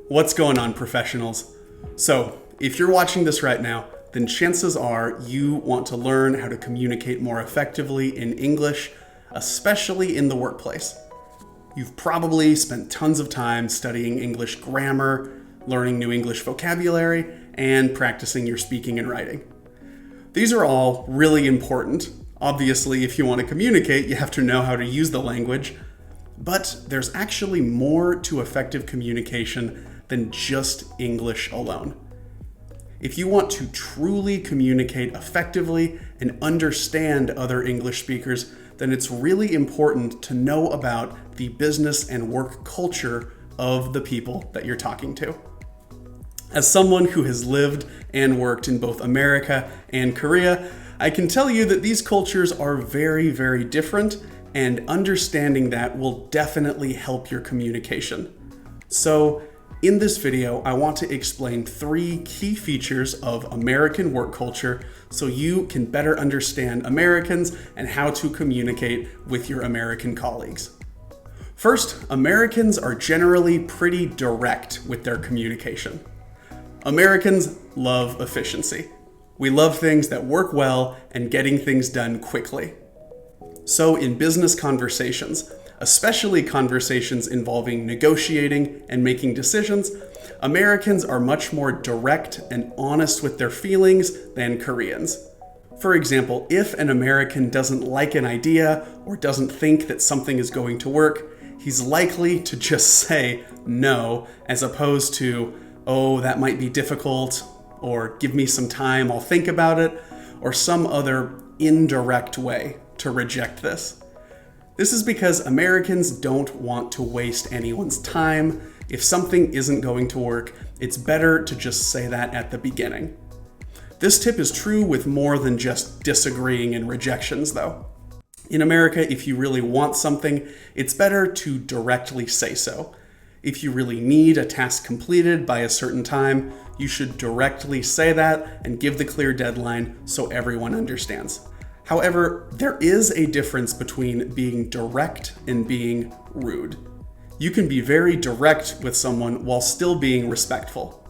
What's going on, professionals? So, if you're watching this right now, then chances are you want to learn how to communicate more effectively in English, especially in the workplace. You've probably spent tons of time studying English grammar, learning new English vocabulary, and practicing your speaking and writing. These are all really important. Obviously, if you want to communicate, you have to know how to use the language. But there's actually more to effective communication than just English alone. If you want to truly communicate effectively and understand other English speakers, then it's really important to know about the business and work culture of the people that you're talking to. As someone who has lived and worked in both America and Korea, I can tell you that these cultures are very, very different, and understanding that will definitely help your communication. So, in this video, I want to explain 3 key features of American work culture so you can better understand Americans and how to communicate with your American colleagues. First, Americans are generally pretty direct with their communication. Americans love efficiency. We love things that work well and getting things done quickly. So in business conversations, especially conversations involving negotiating and making decisions, Americans are much more direct and honest with their feelings than Koreans. For example, if an American doesn't like an idea or doesn't think that something is going to work, he's likely to just say no, as opposed to, "Oh, that might be difficult," or "give me some time, I'll think about it," or some other indirect way to reject this. This is because Americans don't want to waste anyone's time. If something isn't going to work, it's better to just say that at the beginning. This tip is true with more than just disagreeing and rejections, though. In America, if you really want something, it's better to directly say so. If you really need a task completed by a certain time, you should directly say that and give the clear deadline so everyone understands. However, there is a difference between being direct and being rude. You can be very direct with someone while still being respectful.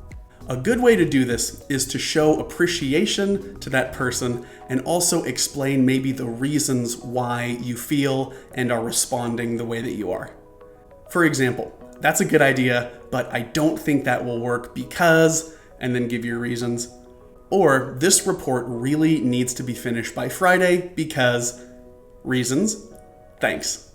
A good way to do this is to show appreciation to that person and also explain maybe the reasons why you feel and are responding the way that you are. For example, "That's a good idea, but I don't think that will work because," and then give your reasons. Or, "This report really needs to be finished by Friday because," reasons, "thanks."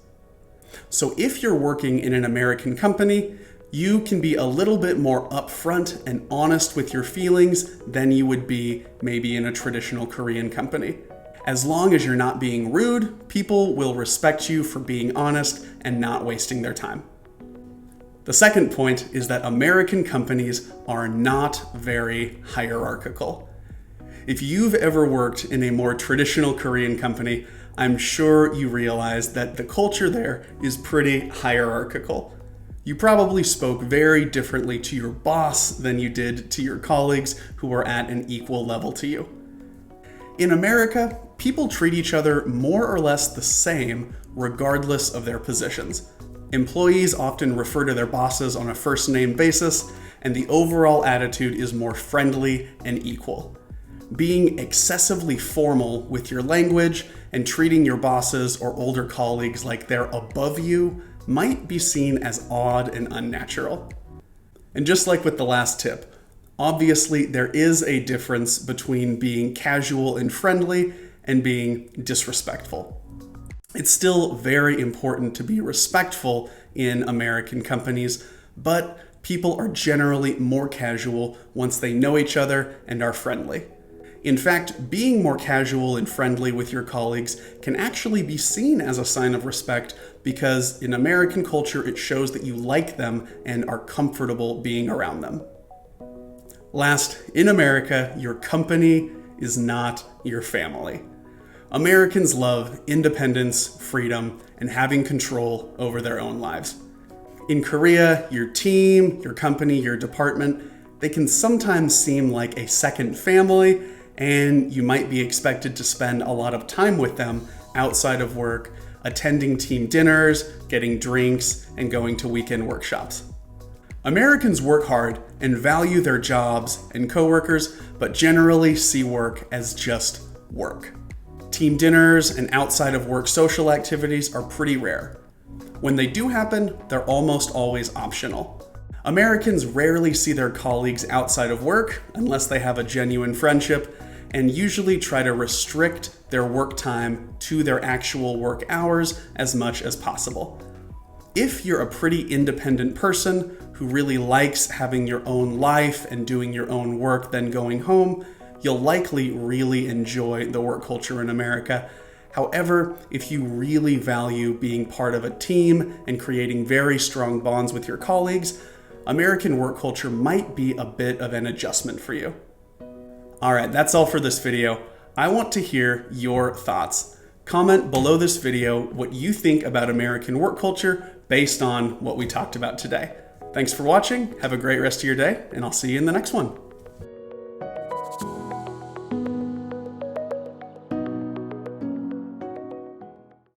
So if you're working in an American company, you can be a little bit more upfront and honest with your feelings than you would be maybe in a traditional Korean company. As long as you're not being rude, people will respect you for being honest and not wasting their time. The second point is that American companies are not very hierarchical. If you've ever worked in a more traditional Korean company, I'm sure you realize that the culture there is pretty hierarchical. You probably spoke very differently to your boss than you did to your colleagues who are at an equal level to you. In America, people treat each other more or less the same regardless of their positions. Employees often refer to their bosses on a first-name basis, and the overall attitude is more friendly and equal. Being excessively formal with your language and treating your bosses or older colleagues like they're above you might be seen as odd and unnatural. And just like with the last tip, obviously there is a difference between being casual and friendly and being disrespectful. It's still very important to be respectful in American companies, but people are generally more casual once they know each other and are friendly. In fact, being more casual and friendly with your colleagues can actually be seen as a sign of respect because in American culture it shows that you like them and are comfortable being around them. Last, in America, your company is not your family. Americans love independence, freedom, and having control over their own lives. In Korea, your team, your company, your department, they can sometimes seem like a second family, and you might be expected to spend a lot of time with them outside of work, attending team dinners, getting drinks, and going to weekend workshops. Americans work hard and value their jobs and coworkers, but generally see work as just work. Team dinners and outside of work social activities are pretty rare. When they do happen, they're almost always optional. Americans rarely see their colleagues outside of work unless they have a genuine friendship, and usually try to restrict their work time to their actual work hours as much as possible. If you're a pretty independent person who really likes having your own life and doing your own work, then going home, you'll likely really enjoy the work culture in America. However, if you really value being part of a team and creating very strong bonds with your colleagues, American work culture might be a bit of an adjustment for you. All right, that's all for this video. I want to hear your thoughts. Comment below this video what you think about American work culture based on what we talked about today. Thanks for watching, have a great rest of your day, and I'll see you in the next one.